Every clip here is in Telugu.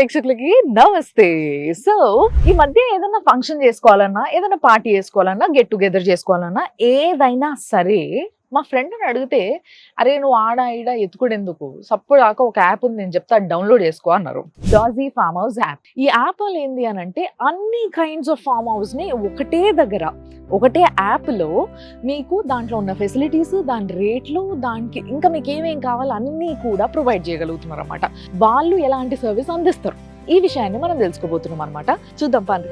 ప్రేక్షకులకి నమస్తే. సో ఈ మధ్య ఏదైనా ఫంక్షన్ చేసుకోవాలన్నా, ఏదైనా పార్టీ చేసుకోవాలన్నా, గెట్ టుగెదర్ చేసుకోవాలన్నా, ఏదైనా సరే మా ఫ్రెండ్ని అడిగితే, అరే నువ్వు ఆడ ఈడ ఎత్తుకుడెందుకు, సప్పుడు దాకా ఒక యాప్ ఉంది నేను చెప్తా, డౌన్లోడ్ చేసుకో అన్నారు. డాజీ ఫామ్ హౌస్ యాప్. ఈ యాప్ వల్ల ఏంది అని అంటే అన్ని కైండ్స్ ఆఫ్ ఫామ్ హౌస్ ని ఒకటే దగ్గర, ఒకటే యాప్ లో మీకు దాంట్లో ఉన్న ఫెసిలిటీస్, దాని రేట్లు, దానికి ఇంకా మీకు ఏమేం కావాలో అన్నీ కూడా ప్రొవైడ్ చేయగలుగుతున్నారు అనమాట. వాళ్ళు ఎలాంటి సర్వీస్ అందిస్తారు, ఈ విషయాన్ని మనం తెలుసుకోబోతున్నాం అనమాట. చూద్దాం పండి.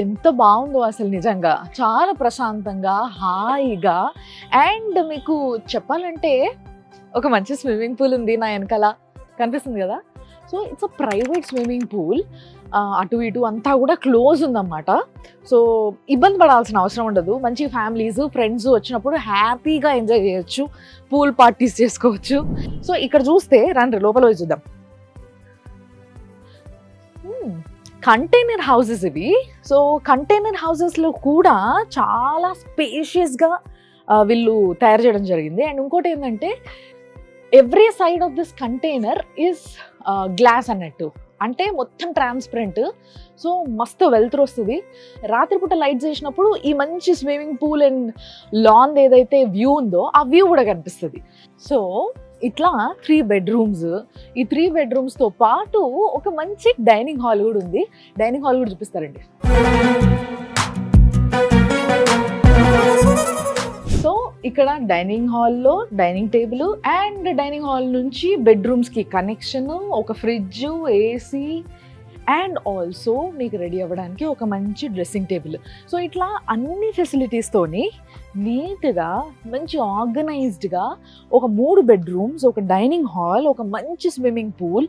ఎంత బాగుందో అసలు, నిజంగా చాలా ప్రశాంతంగా, హాయిగా. అండ్ మీకు చెప్పాలంటే ఒక మంచి స్విమ్మింగ్ పూల్ ఉంది నా వెనకాల, కనిపిస్తుంది కదా. So it's a private swimming pool. అటు ఇటు అంతా కూడా క్లోజ్ ఉందన్నమాట. సో ఇబ్బంది పడాల్సిన అవసరం ఉండదు. మంచి ఫ్యామిలీస్, ఫ్రెండ్స్ వచ్చినప్పుడు హ్యాపీగా ఎంజాయ్ చేయొచ్చు, పూల్ పార్టీస్ చేసుకోవచ్చు. సో ఇక్కడ చూస్తే రండి లోపల పోయి చూద్దాం. కంటైనర్ హౌసెస్ ఇవి. సో కంటైనర్ హౌసెస్లో కూడా చాలా స్పేషియస్గా వీళ్ళు తయారు చేయడం జరిగింది. అండ్ ఇంకోటి ఏంటంటే every side of this container is glass అన్నట్టు, అంటే మొత్తం ట్రాన్స్పరెంట్. సో మస్తు వెలుతురు వస్తుంది. రాత్రిపూట లైట్స్ వేసినప్పుడు ఈ మంచి స్విమ్మింగ్ పూల్ అండ్ లాన్ ఏదైతే వ్యూ ఉందో ఆ వ్యూ కూడా కనిపిస్తుంది. సో ఇట్లా 3 bedrooms. ఈ 3 bedrooms పాటు ఒక మంచి డైనింగ్ హాల్ కూడా ఉంది. డైనింగ్ హాల్ కూడా చూపిస్తారండి. సో ఇక్కడ డైనింగ్ హాల్లో dining table and dining hall నుంచి బెడ్రూమ్స్కి కనెక్షన్, ఒక ఫ్రిడ్జ్, ఏసీ అండ్ ఆల్సో మీకు రెడీ అవ్వడానికి ఒక మంచి డ్రెస్సింగ్ టేబుల్. సో ఇట్లా అన్ని ఫెసిలిటీస్తోని నీట్గా, మంచి ఆర్గనైజ్డ్గా ఒక 3 bedrooms, ఒక డైనింగ్ హాల్, ఒక మంచి స్విమ్మింగ్ పూల్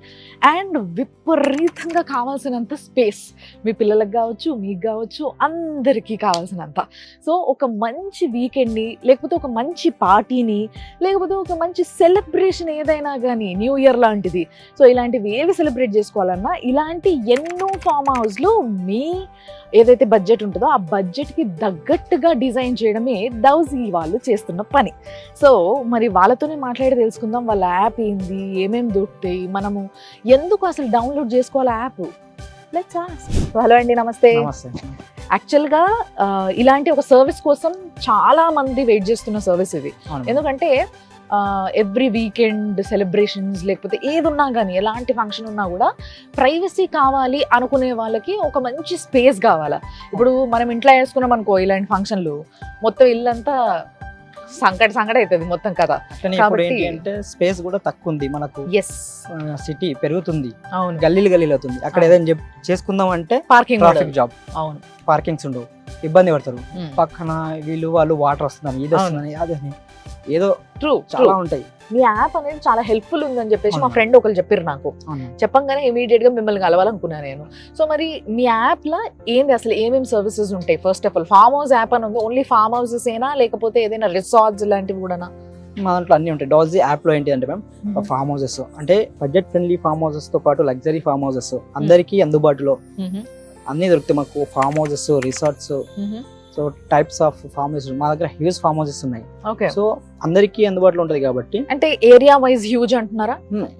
అండ్ విపరీతంగా కావాల్సినంత స్పేస్, మీ పిల్లలకు కావచ్చు, మీకు కావచ్చు, అందరికీ కావాల్సినంత. సో ఒక మంచి వీకెండ్ని, లేకపోతే ఒక మంచి పార్టీని, లేకపోతే ఒక మంచి సెలబ్రేషన్ ఏదైనా కానీ, న్యూ ఇయర్ లాంటిది, సో ఇలాంటివి ఏవి సెలబ్రేట్ చేసుకోవాలన్నా ఇలాంటి ఎన్నో ఫామ్ హౌస్లో మీ ఏదైతే బడ్జెట్ ఉంటుందో ఆ బడ్జెట్కి తగ్గట్టుగా డిజైన్ చేయడమే డౌజీ వాళ్ళు చేస్తున్న పని. సో మరి వాళ్ళతోనే మాట్లాడి తెలుసుకుందాం వాళ్ళ యాప్ ఏంది, ఏమేమి దొరుకుతాయి, మనము ఎందుకు అసలు డౌన్లోడ్ చేసుకోవాలి యాప్. Let's ask. హలో అండి, నమస్తే. యాక్చువల్గా ఇలాంటి ఒక సర్వీస్ కోసం చాలా మంది వెయిట్ చేస్తున్న సర్వీస్ ఇది. ఎందుకంటే ఎవ్రీ వీకెండ్ సెలబ్రేషన్స్, లేకపోతే ఏది ఉన్నా కానీ, ఎలాంటి ఫంక్షన్ ఉన్నా కూడా ప్రైవసీ కావాలి అనుకునే వాళ్ళకి ఒక మంచి స్పేస్ కావాలా. ఇప్పుడు మనం ఇంట్లో వేసుకున్నాం అనుకో ఇలాంటి ఫంక్షన్లు, మొత్తం ఇల్లంతా సంకట అవుతుంది మొత్తం కదా. అంటే స్పేస్ కూడా తక్కువ ఉంది మనకు. ఎస్, సిటీ పెరుగుతుంది, అవును, గల్లీలు అవుతుంది. అక్కడ ఏదైనా చేసుకుందాం అంటే పార్కింగ్, ట్రాఫిక్ జాబ్, అవును, పార్కింగ్స్ ఉండవు, ఇబ్బంది పడతారు. పక్కన వాళ్ళు వాటర్ వస్తుందని, ఇది వస్తుందని, అది ఏదో చాలా ఉంటాయి. మీ యాప్ అనేది చాలా హెల్ప్ఫుల్ ఉందని చెప్పేసి మా ఫ్రెండ్ ఒకరు చెప్పారు నాకు. చెప్పంగానే ఇమీడియట్ గా మిమ్మల్ని కలవాలనుకున్నాను నేను. సో మరి మీ యాప్ లో ఏంది అసలు, ఏమేమి సర్వీసెస్ ఉంటాయి? First of all farm house app అని ఉంది, ఓన్లీ ఫామ్ హౌసెస్ ఏనా, లేకపోతే ఏదైనా రిసార్ట్స్ లాంటివి కూడా? మా దాంట్లో అన్ని ఉంటాయి. డాజీ యాప్ లో ఏంటి అంటే మ్యామ్, ఫామ్ హౌసెస్ అంటే బడ్జెట్ ఫ్రెండ్లీ ఫామ్ హౌసెస్ తో పాటు లగ్జరీ ఫామ్ హౌసెస్ అందరికీ అందుబాటులో అన్ని దొరుకుతాయి మాకు. Form houses, resorts, so types of form houses మా దగ్గర హ్యూజ్ ఫామ్ హౌసెస్ ఉన్నాయి. సో అందరికీ అందుబాటులో ఉంటది కాబట్టి. అంటే ఏరియా వైజ్ హ్యూజ్ అంటున్నారా?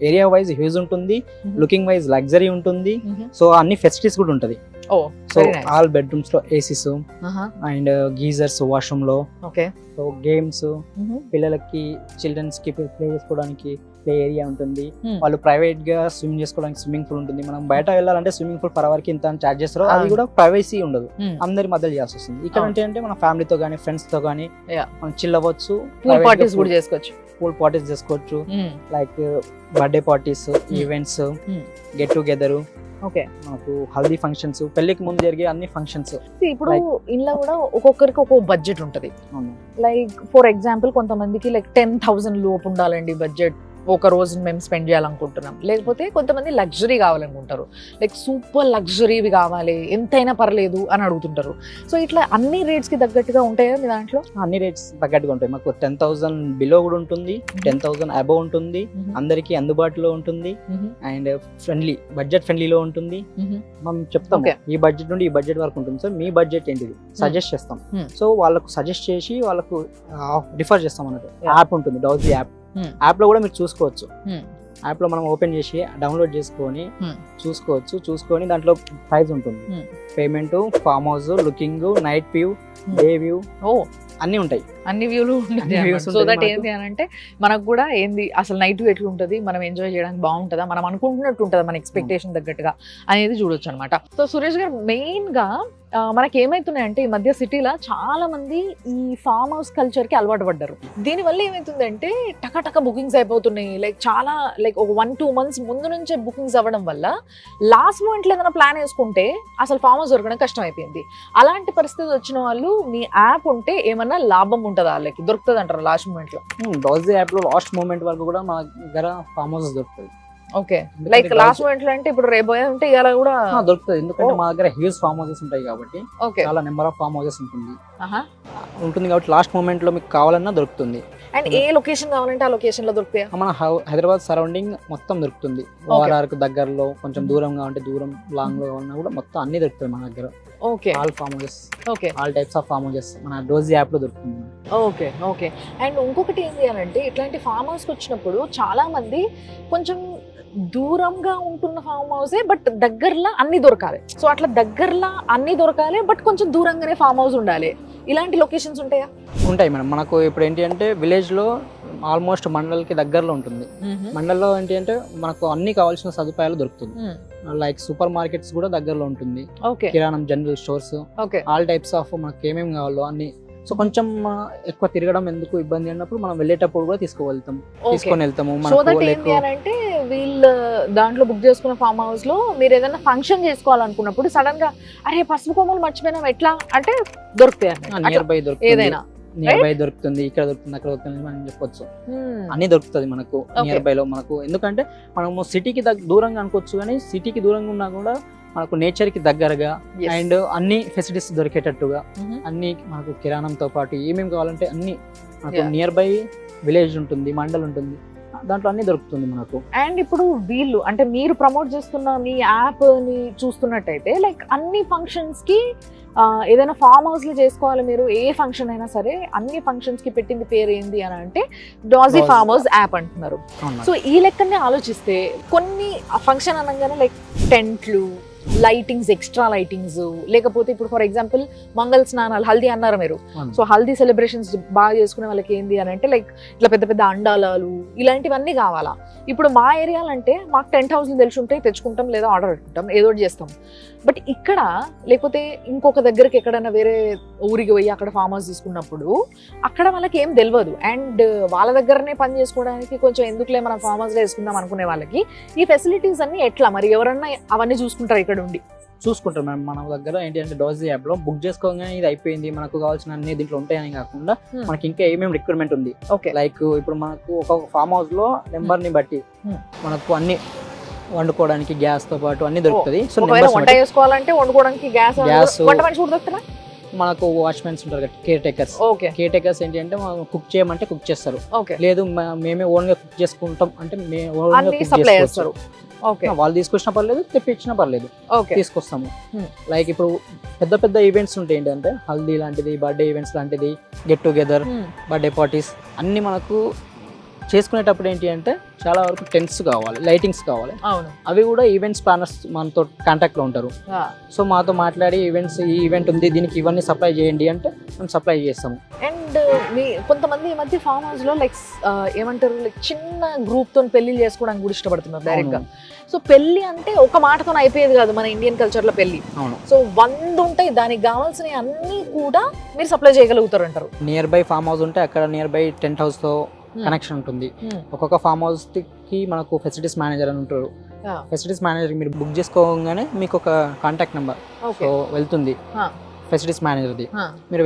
ఏరియా వైజ్ హ్యూజ్ ఉంటుంది, లుకింగ్ వైజ్ లగ్జరీ ఉంటుంది. సో అన్ని ఫెసిలిటీస్ కూడా ఉంటది. సో ఆల్ బెడ్రూమ్స్ లో ఏసీస్ అండ్ గీజర్స్, వాష్రూమ్ లో, సో గేమ్స్, పిల్లలకి, చిల్డ్రన్స్ కి ప్లే చేసుకోవడానికి ప్లే ఏరియా ఉంటుంది. వాళ్ళు ప్రైవేట్ గా స్విమ్ చేసుకోవడానికి స్విమ్మింగ్ పూల్ ఉంటుంది. మనం బయట వెళ్ళాలంటే స్విమ్మింగ్ పూల్ పర్ అవర్ కి ఇంత చార్జ్ చేస్తారు, అది కూడా ప్రైవసీ ఉండదు, అందరి మధ్యలో చేయాల్సి వస్తుంది. ఇక్కడ అంటే మన ఫ్యామిలీతో గానీ, ఫ్రెండ్స్ తో గానీ మనం చిల్ అవ్వచ్చు, పూల్ పార్టీస్ కూడా చేసుకోవచ్చు. పూల్ పార్టీస్ చేసుకోవచ్చు, like birthday parties, events, get together, మాకు హల్దీ ఫంక్షన్స్, పెళ్లికి ముందు జరిగే అన్ని ఫంక్షన్స్. ఇప్పుడు ఇంట్లో కూడా ఒక్కొక్కరికి ఒక్కొక్క బడ్జెట్ ఉంటది. లైక్ ఫర్ ఎగ్జాంపుల్ కొంతమందికి లైక్ 10,000 లోపు ఉండాలండి బడ్జెట్, ఒక రోజు మేము స్పెండ్ చేయాలనుకుంటున్నాం, లేకపోతే కొంతమంది లగ్జరీ కావాలనుకుంటారు, లైక్ సూపర్ లగ్జరీవి కావాలి ఎంతైనా పర్లేదు అని అడుగుతుంటారు. సో ఇట్లా అన్ని రేట్స్కి తగ్గట్టుగా ఉంటాయా మీ దాంట్లో? అన్ని రేట్స్ తగ్గట్టుగా ఉంటాయి. మాకు 10,000 బిలో కూడా ఉంటుంది, 10,000 అబవ్ ఉంటుంది, అందరికీ అందుబాటులో ఉంటుంది, అండ్ ఫ్రెండ్లీ బడ్జెట్ ఫ్రెండ్లీలో ఉంటుంది. మనం చెప్తాం ఈ బడ్జెట్ నుండి ఈ బడ్జెట్ వరకు ఉంటుంది సార్, మీ బడ్జెట్ ఏంటిది సజెస్ట్ చేస్తాం. సో వాళ్ళకు సజెస్ట్ చేసి వాళ్ళకు రిఫర్ చేస్తాం అన్నట్టు. యాప్ ఉంటుంది డౌజీ యాప్, యాప్ లో కూడా మీరు చూసుకోవచ్చు. యాప్ లో మనం ఓపెన్ చేసి డౌన్లోడ్ చేసుకొని చూసుకొని దాంట్లో ప్రైస్ ఉంటుంది, payment, farm house, looking, night view, day view, అన్ని ఉంటాయి, అన్ని వ్యూలు ఉంటాయి. సో దట్ ఏంటి అని అంటే మనకు కూడా ఏంది అసలు నైట్ వ్యూ ఎట్లా ఉంటుంది, మనం ఎంజాయ్ చేయడానికి బాగుంటుందా, మనం అనుకుంటున్నట్టు ఉంటుందా, మన ఎక్స్పెక్టేషన్ తగ్గట్టుగా అనేది చూడొచ్చు అనమాట. సో సురేష్ గారు మెయిన్ గా మనకి ఏమైతున్నాయంటే ఈ మధ్య సిటీలో చాలా మంది ఈ ఫామ్ హౌస్ కల్చర్ కి అలవాటు పడ్డారు. దీనివల్ల ఏమైతుందంటే టక బుకింగ్స్ అయిపోతున్నాయి. లైక్ చాలా లైక్ ఒక 1-2 months ముందు నుంచే బుకింగ్స్ అవ్వడం వల్ల లాస్ట్ మూమెంట్ లో ఏదైనా ప్లాన్ వేసుకుంటే అసలు ఫామ్ హౌస్ దొరకడం కష్టం అయిపోయింది. అలాంటి పరిస్థితి వచ్చిన వాళ్ళు మీ యాప్ ఉంటే ఏమన్నా లాభం ఉంటుందా, వాళ్ళకి దొరుకుతుంది అంటారు లాస్ట్ మూమెంట్ లో? డౌజీ యాప్ లో లాస్ట్ మూమెంట్ వరకు కూడా మా దగ్గర ఫామ్ హౌస్ దొరుకుతుంది. ఓకే, లైక్ లాస్ట్ మూమెంట్ లో అంటే ఇప్పుడు రేపు ఉంటే ఇలా కూడా దొరుకుతుంది, ఎందుకంటే మా దగ్గర హ్యూజ్ ఫామ్ హౌసెస్ ఉంటాయి కాబట్టి, చాలా నెంబర్ ఆఫ్ ఫామ్ హౌసెస్ ఉంటుంది కాబట్టి లాస్ట్ మూమెంట్ లో మీకు కావాలన్నా దొరుకుతుంది. అండ్ ఏ లొకేషన్ కావాలంటే ఆ లొకేషన్ లో దొరుకుతాయి? మన హైదరాబాద్ సరౌండింగ్ మొత్తం దొరుకుతుంది. ఓఆర్ఆర్ దగ్గరలో కొంచెం దూరంగా ఉంటే దూరం, లాంగ్ లో ఉన్నా కూడా మొత్తం అన్ని దొరుకుతాయి మన దగ్గర. Okay, all form houses, okay, all types of form houses మన డోజీ యాప్ లో దొరుకుతుంది. Okay okay. అండ్ ఇంకొకటి ఏంటి అని అంటే ఇట్లాంటి ఫామ్ హౌస్ కి వచ్చినప్పుడు చాలా మంది కొంచెం దూరంగా ఉంటున్న ఫామ్ హౌసే బట్ దగ్గరలో అన్ని దొరకాలి. సో అట్లా దగ్గరలో అన్ని దొరకాలి బట్ కొంచెం దూరంగానే ఫామ్ హౌస్ ఉండాలి. ఇలాంటి లొకేషన్స్ ఉంటాయా? ఉంటాయి మేడం. మనకు ఇప్పుడు ఏంటి అంటే విలేజ్ లో ఆల్మోస్ట్ మండల్కి దగ్గరలో ఉంటుంది. మండల్లో ఏంటి అంటే మనకు అన్ని కావాల్సిన సదుపాయాలు దొరుకుతుంది. లైక్ సూపర్ మార్కెట్స్ కూడా దగ్గరలో ఉంటుంది, కిరాణం, general stores, all types of మనకి ఏమేమి కావాలో అన్ని. సో కొంచెం ఎక్కువ తిరగడం ఎందుకు ఇబ్బంది అన్నప్పుడు మనం వెళ్ళేటప్పుడు కూడా తీసుకొని వెళ్తాము. అంటే వీళ్ళు దాంట్లో బుక్ చేసుకున్న ఫామ్ హౌస్ లో మీరు ఏదైనా ఫంక్షన్ చేసుకోవాలనుకున్నప్పుడు సడన్ గా అరే పసుపు కొమ్మలు మర్చిపోయినాం ఎట్లా అంటే దొరుకుతాయి, నియర్ బై దొరుకుతుంది, ఏదైనా నియర్ బై దొరుకుతుంది, ఇక్కడ దొరుకుతుంది, అక్కడ దొరుకుతుంది మనం చెప్పొచ్చు. అన్ని దొరుకుతుంది మనకు నియర్ బై లో. మనకు ఎందుకంటే మనము సిటీకి దూరంగా అనుకోవచ్చు, కానీ సిటీకి దూరంగా ఉన్నా కూడా మనకు నేచర్ కి దగ్గరగా అండ్ అన్ని ఫెసిలిటీస్ దొరికేటట్టుగా అన్ని మనకు కిరాణంతో పాటు ఏమేమి కావాలంటే అన్ని మనకు నియర్ బై విలేజ్ ఉంటుంది, మండల్ ఉంటుంది, దాంట్లో అన్ని దొరుకుతుంది మనకు. అండ్ ఇప్పుడు వీళ్ళు అంటే మీరు ప్రమోట్ చేస్తున్న మీ యాప్ ని చూస్తున్నట్టయితే లైక్ అన్ని ఫంక్షన్స్ కి ఏదైనా ఫామ్ హౌస్ లో చేసుకోవాలి మీరు, ఏ ఫంక్షన్ అయినా సరే అన్ని ఫంక్షన్స్ కి పెట్టింది పేరు ఏంది అని అంటే డోజీ ఫామ్ హౌస్ యాప్ అంటున్నారు. సో ఈ లెక్కనే ఆలోచిస్తే కొన్ని ఫంక్షన్ అనగానే లైక్ టెంట్లు, లైటింగ్స్, ఎక్స్ట్రా లైటింగ్స్, లేకపోతే ఇప్పుడు ఫర్ ఎగ్జాంపుల్ మంగళ స్నానాలు, హల్దీ అన్నారు మీరు. సో హల్దీ సెలబ్రేషన్స్ బాగా చేసుకునే వాళ్ళకి ఏంది అని అంటే లైక్ ఇట్లా పెద్ద పెద్ద అండాలాలు ఇలాంటివన్నీ కావాలా. ఇప్పుడు మా ఏరియాలో అంటే మాకు టెంట్ హౌస్లు తెలిసి ఉంటాయి, తెచ్చుకుంటాం లేదా ఆర్డర్ పెట్టుకుంటాం, ఏదో చేస్తాం. బట్ ఇక్కడ లేకపోతే ఇంకొక దగ్గరికి ఎక్కడైనా వేరే ఊరికి పోయి అక్కడ ఫామ్ హౌస్ తీసుకున్నప్పుడు అక్కడ వాళ్ళకి ఏం తెలియదు. అండ్ వాళ్ళ దగ్గరనే పని చేసుకోవడానికి కొంచెం ఎందుకులే మనం ఫామ్ హౌస్లో వేసుకుందాం అనుకునే వాళ్ళకి ఈ ఫెసిలిటీస్ అన్ని ఎట్లా మరి ఎవరన్నా అవన్నీ చూసుకుంటారు ఇక్కడ ఉండి? చూసుకుంటాం మ్యామ్. మన దగ్గర ఏంటి అంటే డోజీ యాప్ లో బుక్ చేసుకోగానే ఇది అయిపోయింది, మనకు కావాల్సిన అన్ని దీంట్లో ఉంటాయని కాకుండా మనకి ఇంకా ఏమేమి రిక్వైర్మెంట్ ఉంది. లైక్ ఇప్పుడు మనకు ఒక ఫామ్ హౌస్ లో నెంబర్ ని బట్టి మనకు అన్ని వండుకోవడానికి గ్యాస్ తో పాటు అన్ని దొరుకుతుంది. సో వంట చేసుకోవాలంటే వండుకోవడానికి గ్యాస్ మనకు వాచ్మెన్స్ ఉంటారు కదా, కేర్ టేకర్స్ ఏంటి అంటే కుక్ చేయమంటే కుక్ చేస్తారు, లేదు మేమే ఓన్ గా కుక్ చేసుకుంటాం అంటే వాళ్ళు తీసుకొచ్చినా పర్లేదు, తెప్పించినా పర్లేదు, తీసుకొస్తాము. లైక్ ఇప్పుడు పెద్ద పెద్ద ఈవెంట్స్ ఉంటాయి ఏంటంటే హల్దీ లాంటిది, బర్త్డే ఈవెంట్స్ లాంటిది, గెట్ టుగెదర్, బర్త్డే పార్టీస్ అన్ని మనకు చేసుకునేటప్పుడు ఏంటి అంటే చాలా వరకు టెంట్స్ కావాలి, లైటింగ్స్ కావాలి. అవి కూడా ఈవెంట్స్ ప్లానర్స్ మనతో కాంటాక్ట్ లో ఉంటారు. సో మాతో మాట్లాడి ఈవెంట్స్, ఈ ఈవెంట్ ఉంది దీనికి ఇవన్నీ సప్లై చేయండి అంటే మేము సప్లై చేస్తాము. అండ్ మీ కొంతమంది ఈ మధ్య ఫామ్ హౌస్ లో లైక్ ఏమంటారు లైక్ చిన్న గ్రూప్ తో పెళ్లి చేసుకోవడానికి కూడా ఇష్టపడుతున్నారు డైరెక్ట్ గా. సో పెళ్లి అంటే ఒక మాటతో అయిపోయేది కాదు మన ఇండియన్ కల్చర్ లో పెళ్లి. సో 100 ఉంటాయి, దానికి కావాల్సిన అన్ని కూడా మీరు సప్లై చేయగలుగుతారు అంటారు. నియర్ బై ఫామ్ హౌస్ ఉంటే అక్కడ నియర్ బై టెంట్ హౌస్ తో కనెక్షన్ ఉంటుంది. ఒక్కొక్క ఫామ్ హౌస్ కి మనకు ఫెసిలిటీస్ మేనేజర్ అని ఉంటారు. ఫెసిలిటీస్ మేనేజర్ మీరు బుక్ చేసుకోగానే మీకు ఒక కాంటాక్ట్ నెంబర్ వెళ్తుంది ఫెసిలిటీస్ మేనేజర్ది. మీరు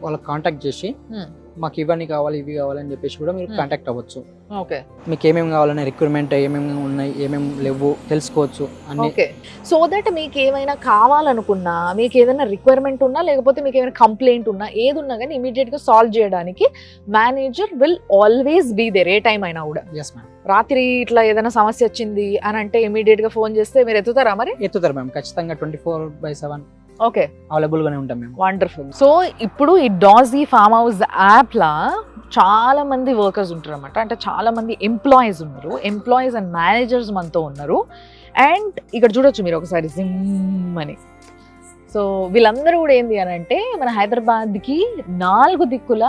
వాళ్ళకి కాంటాక్ట్ చేసి మాకు ఇవన్నీ కావాలి ఇవి కావాలని చెప్పేసి కూడా మీరు కాంటాక్ట్ అవ్వచ్చు. ఓకే, మీకు ఏమేమి కావాలనే రిక్వైర్మెంట్ ఏమేమి ఉన్నాయి ఏమేమి లేవు తెలుసుకోవచ్చు అన్ని. ఓకే. సో దట్ మీకు ఏమైనా కావాలనుకున్నా, మీకు ఏదైనా రిక్వైర్మెంట్ ఉన్నా, లేకపోతే మీకు ఏమైనా కంప్లైంట్ ఉన్నా, ఏది ఉన్నా కానీ ఇమీడియట్ గా సాల్వ్ చేయడానికి manager will always be there, a time అయినా కూడా. Yes ma'am. రాత్రి ఇట్లా ఏదైనా సమస్య వచ్చింది అని అంటే ఇమీడియట్ గా ఫోన్ చేస్తే మీరు ఎత్తుతారా మరి? ఎత్తుతారు మ్యామ్, ఖచ్చితంగా 24/7 ఓకే, అవైలబుల్ గానే ఉంటాం మేము. వండర్ఫుల్. సో ఇప్పుడు ఈ డాజీ ఫామ్ హౌస్ యాప్ లా చాలా మంది వర్కర్స్ ఉంటారు అన్నమాట. అంటే చాలా మంది ఎంప్లాయీస్ ఉన్నారు, ఎంప్లాయీస్ అండ్ మేనేజర్స్ మనతో ఉన్నారు. అండ్ ఇక్కడ చూడొచ్చు మీరు ఒకసారి జిమ్ అని. సో వీళ్ళందరూ కూడా ఏంది అని అంటే మన హైదరాబాద్కి 4 దిక్కుల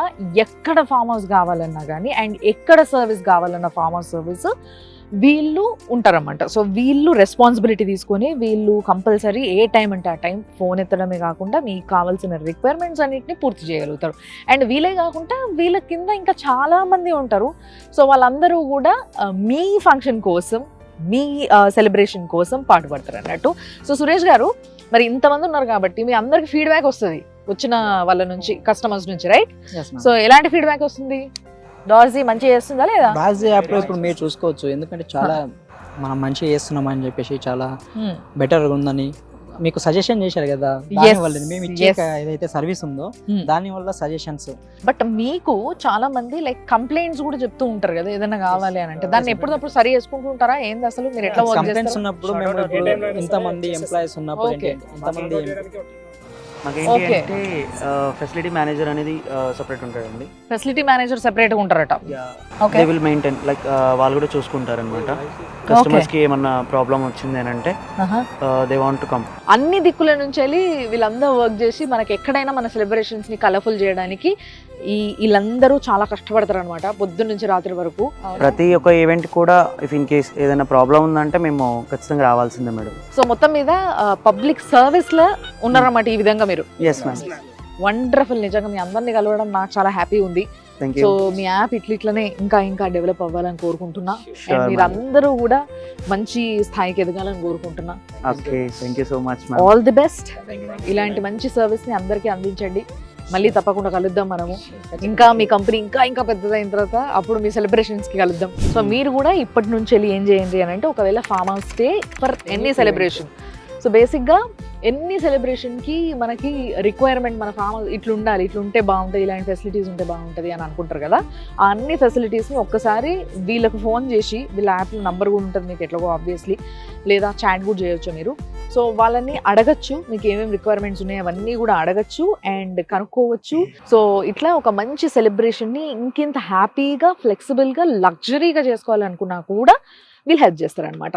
ఎక్కడ ఫామ్ హౌస్ కావాలన్నా కానీ అండ్ ఎక్కడ సర్వీస్ కావాలన్నా ఫామ్ హౌస్ సర్వీస్ వీళ్ళు ఉంటారన్నమాట. సో వీళ్ళు రెస్పాన్సిబిలిటీ తీసుకొని వీళ్ళు కంపల్సరీ ఏ టైం అంటే ఆ టైం ఫోన్ ఎత్తడమే కాకుండా మీకు కావాల్సిన రిక్వైర్మెంట్స్ అన్నిటిని పూర్తి చేయగలుగుతారు. అండ్ వీళ్ళే కాకుండా వీళ్ళ కింద ఇంకా చాలా మంది ఉంటారు. సో వాళ్ళందరూ కూడా మీ ఫంక్షన్ కోసం, మీ సెలబ్రేషన్ కోసం పాటుపడతారు అన్నట్టు. సో సురేష్ గారు, మరి ఇంతమంది ఉన్నారు కాబట్టి మీ అందరికి ఫీడ్బ్యాక్ వస్తుంది వచ్చిన వాళ్ళ నుంచి, కస్టమర్స్ నుంచి, రైట్? సో ఎలాంటి ఫీడ్బ్యాక్ వస్తుంది? డాజీ మంచిగా చేస్తుందా లేదా? డాజీ యాప్ లో ఇప్పుడు మీరు చూసుకోవచ్చు, ఎందుకంటే చాలా మనం మంచిగా చేస్తున్నాం అని చెప్పేసి చాలా బెటర్ ఉందని మీకు సజెషన్ చేశారు కదా, దానివల్ల మేము ఇచ్చే ఏదైతే సర్వీస్ ఉందో దాని వల్ల సజెషన్స్. బట్ మీకు చాలా మంది లైక్ కంప్లైంట్స్ కూడా చెప్తూ ఉంటారు కదా ఏదైనా కావాలి అని అంటే, దాన్ని ఎప్పటికప్పుడు సరి చేసుకుంటూ ఉంటారా ఏంది అసలు? మీరు ఎట్లా కంప్లైంట్స్ ఉన్నప్పుడు మేము ఇంతమంది ఎంప్లాయీస్ ఉన్నప్పుడు ఇంతమంది మాకేంటి అంటే ఫెసిలిటీ మేనేజర్ అనేది సెపరేట్ ఉంటాడండి. ఫెసిలిటీ మేనేజర్ సెపరేట్ గా ఉంటారట. దే విల్ మెయింటైన్ లైక్ వాళ్ళు కూడా చూసుకుంటారు అనమాట. కస్టమర్స్ కి ఏమన్నా ప్రాబ్లం వచ్చింది అని అంటే దే వాంట్ టు కమ్. అన్ని దిక్కుల నుంచి వెళ్ళి వీళ్ళందరూ వర్క్ చేసి మనకి ఎక్కడైనా మన సెలబ్రేషన్స్ ని కలర్ఫుల్ చేయడానికి వీళ్ళందరూ చాలా కష్టపడతారు అనమాట, పొద్దున్న నుంచి రాత్రి వరకు. ప్రతి ఒక్క ఈవెంట్ కూడా ఇఫ్ ఇన్ కేస్ ఏదైనా ప్రాబ్లం ఉందంటే మేము ఖచ్చితంగా రావాల్సిందే మేడం. సో మొత్తం మీద పబ్లిక్ సర్వీస్ లో ఉన్నారన్నమాట ఈ విధంగా మీరు. Yes ma'am. వండర్ఫుల్. నిజంగా మీ అందరినీ కలవడం నాకు చాలా హ్యాపీ ఉంది. సో మీ యాప్ ఇట్లనే ఇంకా డెవలప్ అవ్వాలని కోరుకుంటున్నా. అండ్ మీరందరూ కూడా మంచి స్థాయికి ఎదగాలని కోరుకుంటున్నా. Okay, thank you so much. All the best. ఇలాంటి మంచి సర్వీస్ ని అందరికీ అందించండి. మళ్ళీ తప్పకుండా కలుద్దాం మనము. ఇంకా మీ కంపెనీ ఇంకా పెద్దదైన తర్వాత అప్పుడు మీ సెలబ్రేషన్స్ కి కలుద్దాం. సో మీరు కూడా ఇప్పటి నుంచి వెళ్ళి ఏం చేయండి అని అంటే, ఒకవేళ farm house stay for any celebration, so బేసిక్గా ఎన్ని సెలబ్రేషన్కి మనకి రిక్వైర్మెంట్ మన ఫామ్ హౌస్ ఇట్లా ఉండాలి, ఇట్లా ఉంటే బాగుంటుంది, ఇలాంటి ఫెసిలిటీస్ ఉంటే బాగుంటుంది అని అనుకుంటారు కదా, ఆ అన్ని ఫెసిలిటీస్ని ఒక్కసారి వీళ్ళకు ఫోన్ చేసి, వీళ్ళ యాప్లో నంబర్ కూడా ఉంటుంది మీకు ఎట్లాగో ఆబ్వియస్లీ, లేదా చాట్ కూడా చేయొచ్చు మీరు. సో వాళ్ళని అడగచ్చు, మీకు ఏమేమి రిక్వైర్మెంట్స్ ఉన్నాయి అవన్నీ కూడా అడగచ్చు అండ్ కనుక్కోవచ్చు. సో ఇట్లా ఒక మంచి సెలబ్రేషన్ని ఇంకింత హ్యాపీగా, ఫ్లెక్సిబుల్గా, లగ్జరీగా చేసుకోవాలనుకున్నా కూడా వీళ్ళు హెల్ప్ చేస్తారనమాట.